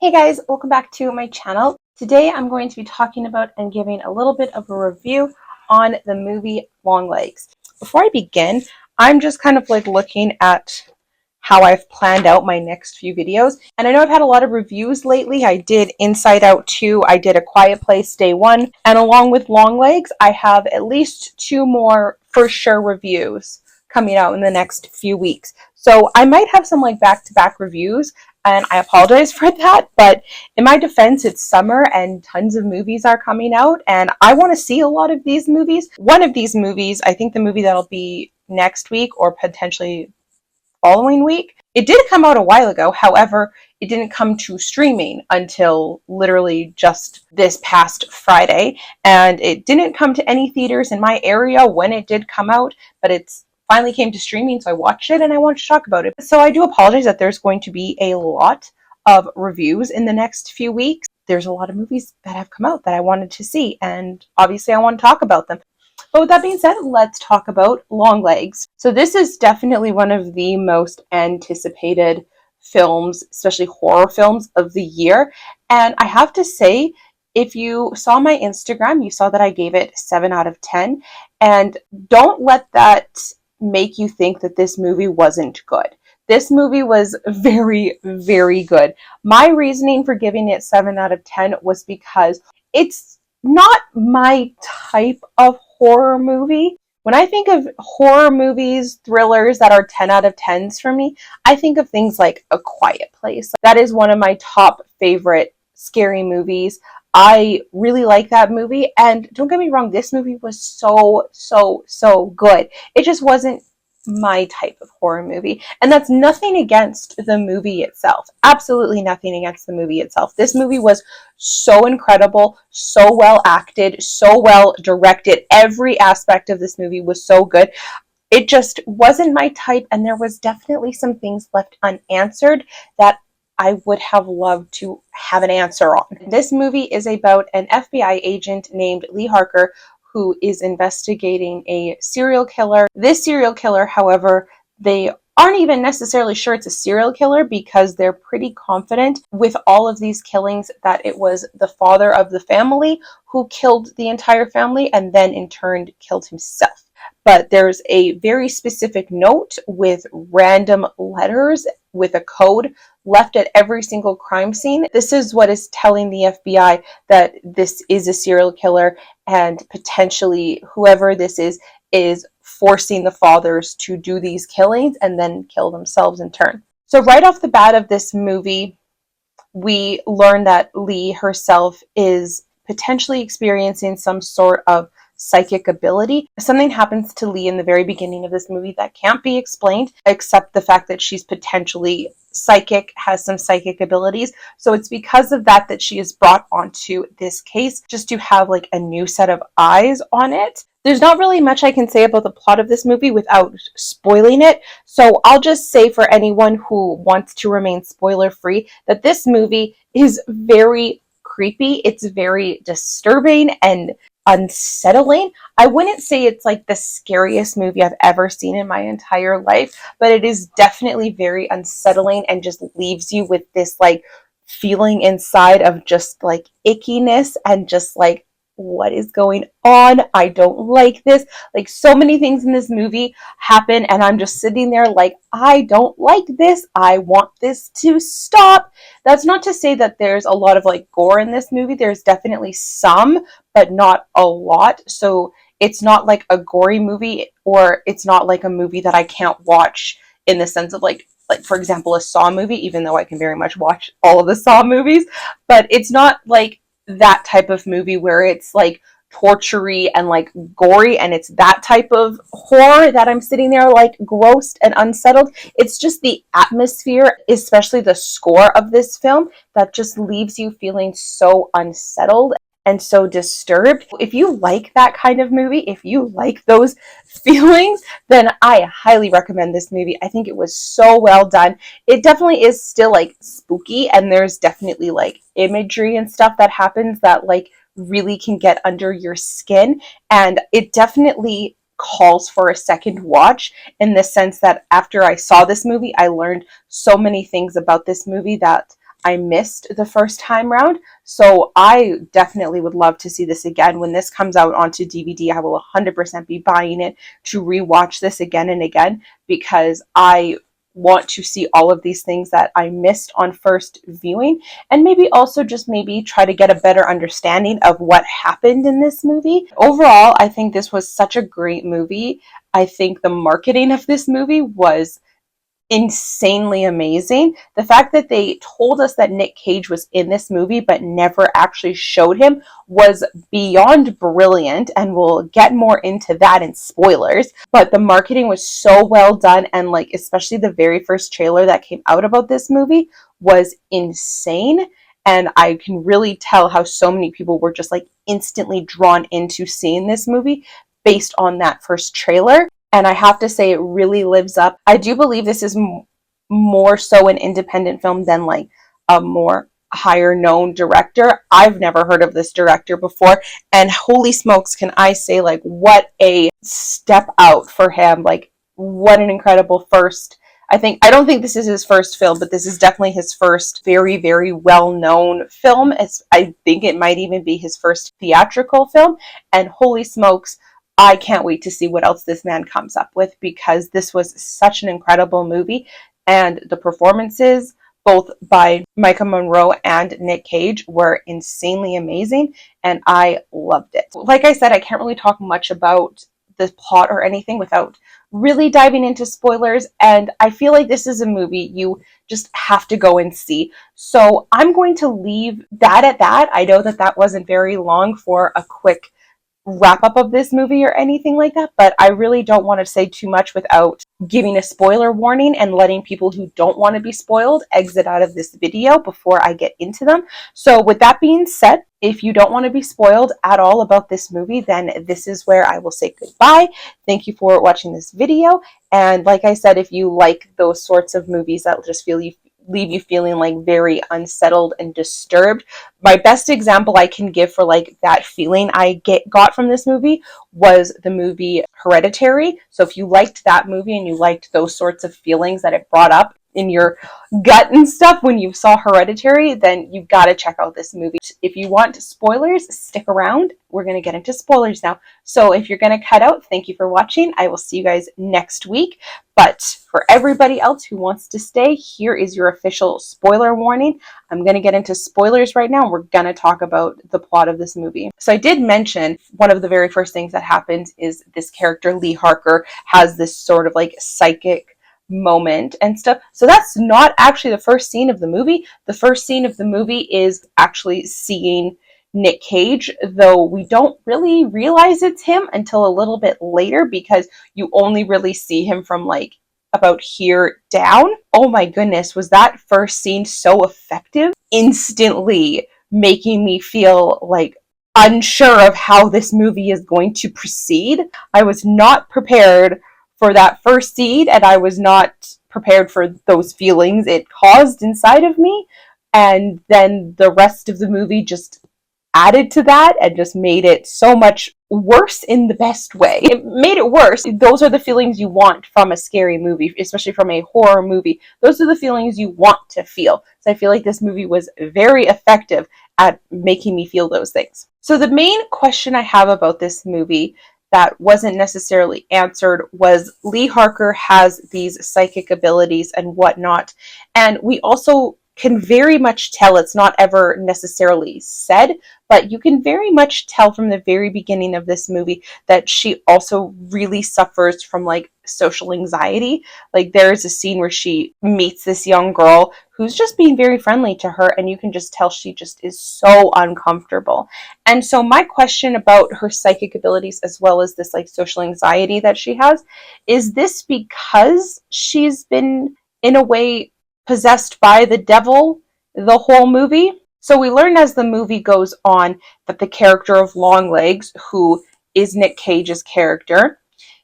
Hey guys, welcome back to my channel. Today I'm going to be talking about and giving a little bit of a review on the movie Longlegs. Before I begin, I'm just kind of like looking at how I've planned out my next few videos. And I know I've had a lot of reviews lately. I did Inside Out 2, I did A Quiet Place Day 1, and along with Longlegs, I have at least 2 more for sure reviews coming out in the next few weeks. So I might have some like back-to-back reviews, and I apologize for that, but in my defense, it's summer and tons of movies are coming out, and I want to see a lot of these movies. One of these movies, I think the movie that'll be next week or potentially following week, it did come out a while ago. However, it didn't come to streaming until literally just this past Friday, and it didn't come to any theaters in my area when it did come out, but it's finally came to streaming, so I watched it and I wanted to talk about it. So I do apologize that there's going to be a lot of reviews in the next few weeks. There's a lot of movies that have come out that I wanted to see, and obviously I want to talk about them. But with that being said, let's talk about Longlegs. So this is definitely one of the most anticipated films, especially horror films of the year. And I have to say, if you saw my Instagram, you saw that I gave it 7 out of 10. And don't let that make you think that this movie wasn't good. This movie was very, very good. My reasoning for giving it 7 out of 10 was because it's not my type of horror movie. When I think of horror movies, thrillers that are 10 out of 10s for me, I think of things like A Quiet Place. That is one of my top favorite scary movies. I really like that movie, and don't get me wrong, this movie was so good. It just wasn't my type of horror movie, and that's nothing against the movie itself. Absolutely nothing against the movie itself. This movie was so incredible, so well acted, so well directed. Every aspect of this movie was so good. It just wasn't my type, and there was definitely some things left unanswered that I would have loved to have an answer on. This movie is about an FBI agent named Lee Harker who is investigating a serial killer. This serial killer, however, they aren't even necessarily sure it's a serial killer because they're pretty confident with all of these killings that it was the father of the family who killed the entire family and then in turn killed himself. But there's a very specific note with random letters with a code left at every single crime scene. This is what is telling the FBI that this is a serial killer, and potentially whoever this is forcing the fathers to do these killings and then kill themselves in turn. So right off the bat of this movie, we learn that Lee herself is potentially experiencing some sort of psychic ability. Something happens to Lee in the very beginning of this movie that can't be explained, except the fact that she's potentially psychic, has some psychic abilities. So it's because of that that she is brought onto this case, just to have like a new set of eyes on it. There's not really much I can say about the plot of this movie without spoiling it. So I'll just say for anyone who wants to remain spoiler free that this movie is very creepy. It's very disturbing and unsettling. I wouldn't say it's like the scariest movie I've ever seen in my entire life, but it is definitely very unsettling and just leaves you with this like feeling inside of just like ickiness and just like, what is going on? I don't like this. Like, so many things in this movie happen and I'm just sitting there like, I don't like this. I want this to stop. That's not to say that there's a lot of like gore in this movie. There's definitely some, but not a lot. So it's not like a gory movie, or it's not like a movie that I can't watch in the sense of like for example, a Saw movie, even though I can very much watch all of the Saw movies, but it's not like that type of movie where it's like torture-y and like gory, and it's that type of horror that I'm sitting there like grossed and unsettled. It's just the atmosphere, especially the score of this film, that just leaves you feeling so unsettled and so disturbed. If you like that kind of movie, if you like those feelings, then I highly recommend this movie. I think it was so well done. It definitely is still like spooky, and there's definitely like imagery and stuff that happens that like really can get under your skin, and it definitely calls for a second watch, in the sense that after I saw this movie, I learned so many things about this movie that I missed the first time round. So I definitely would love to see this again. When this comes out onto DVD, I will 100% be buying it to rewatch this again and again, because I want to see all of these things that I missed on first viewing, and maybe also just maybe try to get a better understanding of what happened in this movie. Overall, I think this was such a great movie. I think the marketing of this movie was insanely amazing. The fact that they told us that Nick Cage was in this movie but never actually showed him was beyond brilliant, and we'll get more into that in spoilers. But the marketing was so well done, and like especially the very first trailer that came out about this movie was insane. And I can really tell how so many people were just like instantly drawn into seeing this movie based on that first trailer. And I have to say, it really lives up. I do believe this is more so an independent film than like a more higher known director. I've never heard of this director before, and holy smokes, can I say, like, what a step out for him. Like, what an incredible first. I don't think this is his first film, but this is definitely his first very, very well-known film. I think it might even be his first theatrical film. And holy smokes, I can't wait to see what else this man comes up with, because this was such an incredible movie. And the performances, both by Micah Monroe and Nick Cage, were insanely amazing, and I loved it. Like I said, I can't really talk much about the plot or anything without really diving into spoilers, and I feel like this is a movie you just have to go and see. So I'm going to leave that at that. I know that that wasn't very long for a quick wrap up of this movie or anything like that, but I really don't want to say too much without giving a spoiler warning and letting people who don't want to be spoiled exit out of this video before I get into them. So with that being said, if you don't want to be spoiled at all about this movie, then this is where I will say goodbye. Thank you for watching this video. And like I said, if you like those sorts of movies that just leave you feeling like very unsettled and disturbed, my best example I can give for like that feeling I got from this movie was the movie Hereditary. So if you liked that movie and you liked those sorts of feelings that it brought up in your gut and stuff when you saw Hereditary, then you've got to check out this movie. If you want spoilers, stick around. We're going to get into spoilers now. So if you're going to cut out, thank you for watching. I will see you guys next week. But for everybody else who wants to stay, here is your official spoiler warning. I'm going to get into spoilers right now. We're going to talk about the plot of this movie. So I did mention one of the very first things that happens is this character, Lee Harker, has this sort of like psychic moment and stuff. So that's not actually the first scene of the movie. The first scene of the movie is actually seeing Nick Cage, though we don't really realize it's him until a little bit later, because you only really see him from like about here down. Oh my goodness, was that first scene so effective? Instantly making me feel like unsure of how this movie is going to proceed. I was not prepared for that first scene, and I was not prepared for those feelings it caused inside of me. And then the rest of the movie just added to that and just made it so much worse in the best way. It made it worse. Those are the feelings you want from a scary movie, especially from a horror movie. Those are the feelings you want to feel. So I feel like this movie was very effective at making me feel those things. So the main question I have about this movie that wasn't necessarily answered was Lee Harker has these psychic abilities and whatnot. And we also can very much tell, it's not ever necessarily said, but you can very much tell from the very beginning of this movie that she also really suffers from like social anxiety. Like there's a scene where she meets this young girl who's just being very friendly to her, and you can just tell she just is so uncomfortable. And so my question about her psychic abilities as well as this like social anxiety that she has, is this because she's been in a way possessed by the devil the whole movie? So we learn as the movie goes on that the character of Longlegs, who is Nick Cage's character,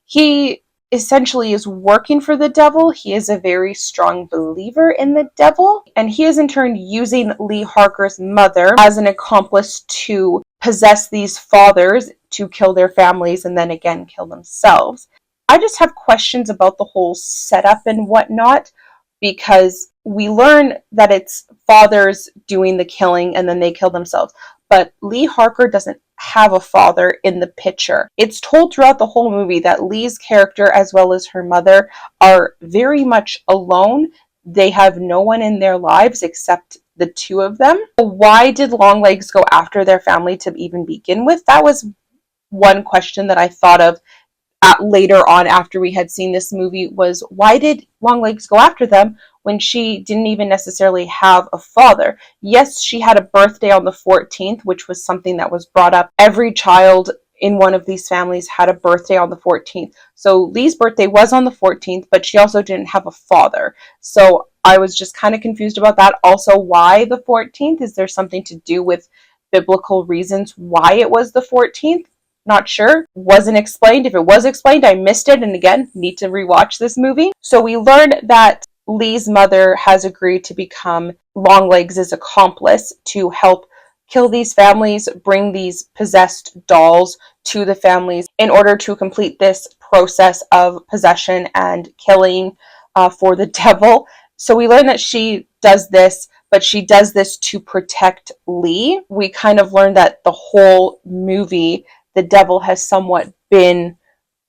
he essentially is working for the devil. He is a very strong believer in the devil, and he is in turn using Lee Harker's mother as an accomplice to possess these fathers to kill their families and then again kill themselves. I just have questions about the whole setup and whatnot, because we learn that it's fathers doing the killing and then they kill themselves. But Lee Harker doesn't have a father in the picture. It's told throughout the whole movie that Lee's character, as well as her mother, are very much alone. They have no one in their lives except the two of them. Why did Longlegs go after their family to even begin with? That was one question that I thought of later on after we had seen this movie, was why did Longlegs go after them when she didn't even necessarily have a father? Yes, she had a birthday on the 14th, which was something that was brought up. Every child in one of these families had a birthday on the 14th. So Lee's birthday was on the 14th, but she also didn't have a father. So I was just kind of confused about that. Also, why the 14th? Is there something to do with biblical reasons why it was the 14th? Not sure. Wasn't explained. If it was explained, I missed it. And again, need to rewatch this movie. So we learned that Lee's mother has agreed to become Longlegs' accomplice to help kill these families, bring these possessed dolls to the families in order to complete this process of possession and killing for the devil. So we learn that she does this, but she does this to protect Lee. We kind of learned that the whole movie, the devil has somewhat been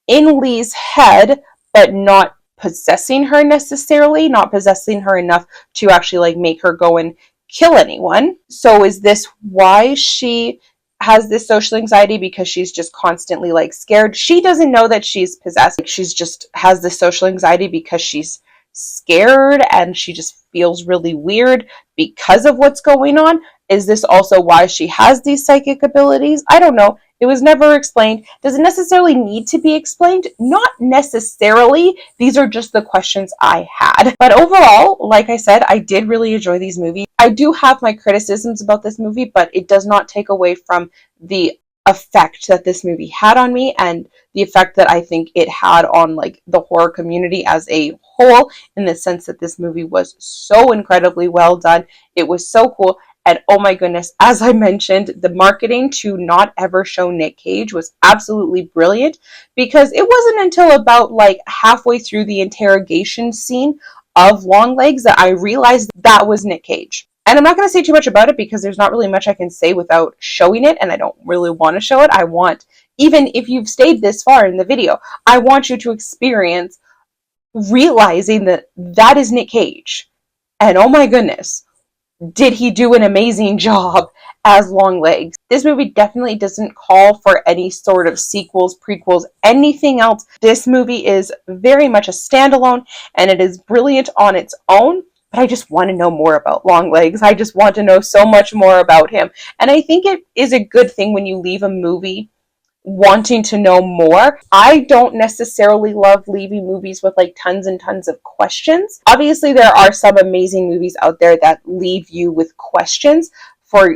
in Lee's head, but not possessing her necessarily, not possessing her enough to actually like make her go and kill anyone. So is this why she has this social anxiety? Because she's just constantly like scared? She doesn't know that she's possessed. She's just has this social anxiety because she's scared and she just feels really weird because of what's going on. Is this also why she has these psychic abilities? I don't know. It was never explained. Does it necessarily need to be explained? Not necessarily. These are just the questions I had. But overall, like I said, I did really enjoy these movies. I do have my criticisms about this movie, but it does not take away from the effect that this movie had on me and the effect that I think it had on like the horror community as a whole, in the sense that this movie was so incredibly well done. It was so cool. And oh my goodness, as I mentioned, the marketing to not ever show Nick Cage was absolutely brilliant, because it wasn't until about like halfway through the interrogation scene of Longlegs that I realized that was Nick Cage. And I'm not going to say too much about it because there's not really much I can say without showing it, and I don't really want to show it. I want, even if you've stayed this far in the video, I want you to experience realizing that that is Nick Cage. And oh my goodness, did he do an amazing job as Longlegs. This movie definitely doesn't call for any sort of sequels, prequels, anything else. This movie is very much a standalone, and it is brilliant on its own. But I just want to know more about Longlegs. I just want to know so much more about him. And I think it is a good thing when you leave a movie wanting to know more. I don't necessarily love leaving movies with like tons and tons of questions. Obviously, there are some amazing movies out there that leave you with questions.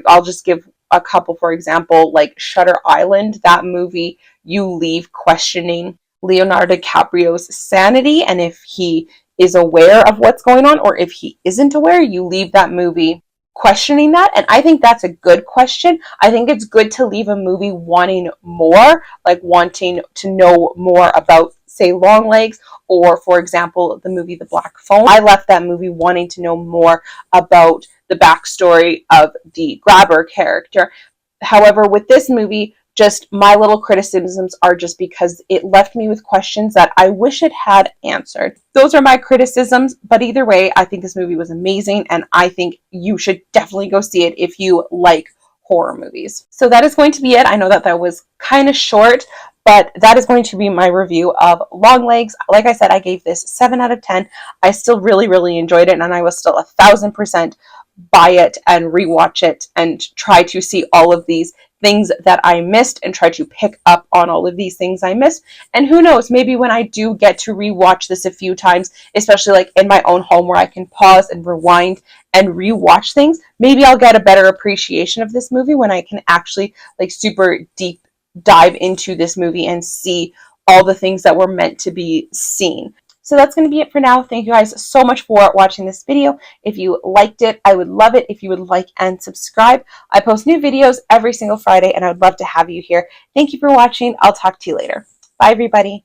I'll just give a couple, for example, like Shutter Island. That movie, you leave questioning Leonardo DiCaprio's sanity, and if he is aware of what's going on, or if he isn't aware, you leave that movie questioning that. And I think that's a good question. I think it's good to leave a movie wanting more, like wanting to know more about, say, Longlegs, or for example, the movie The Black Phone. I left that movie wanting to know more about the backstory of the Grabber character. However, with this movie, just my little criticisms are just because it left me with questions that I wish it had answered. Those are my criticisms, but either way, I think this movie was amazing, and I think you should definitely go see it if you like horror movies. So that is going to be it. I know that that was kind of short, but that is going to be my review of Longlegs. Like I said, I gave this 7 out of 10. I still really, really enjoyed it, and I will still 1000% buy it and rewatch it and try to see all of these things that I missed and try to pick up on all of these things I missed. And who knows, maybe when I do get to rewatch this a few times, especially like in my own home where I can pause and rewind and rewatch things, maybe I'll get a better appreciation of this movie when I can actually like super deep dive into this movie and see all the things that were meant to be seen. So that's going to be it for now. Thank you guys so much for watching this video. If you liked it, I would love it if you would like and subscribe. I post new videos every single Friday, and I would love to have you here. Thank you for watching. I'll talk to you later. Bye, everybody.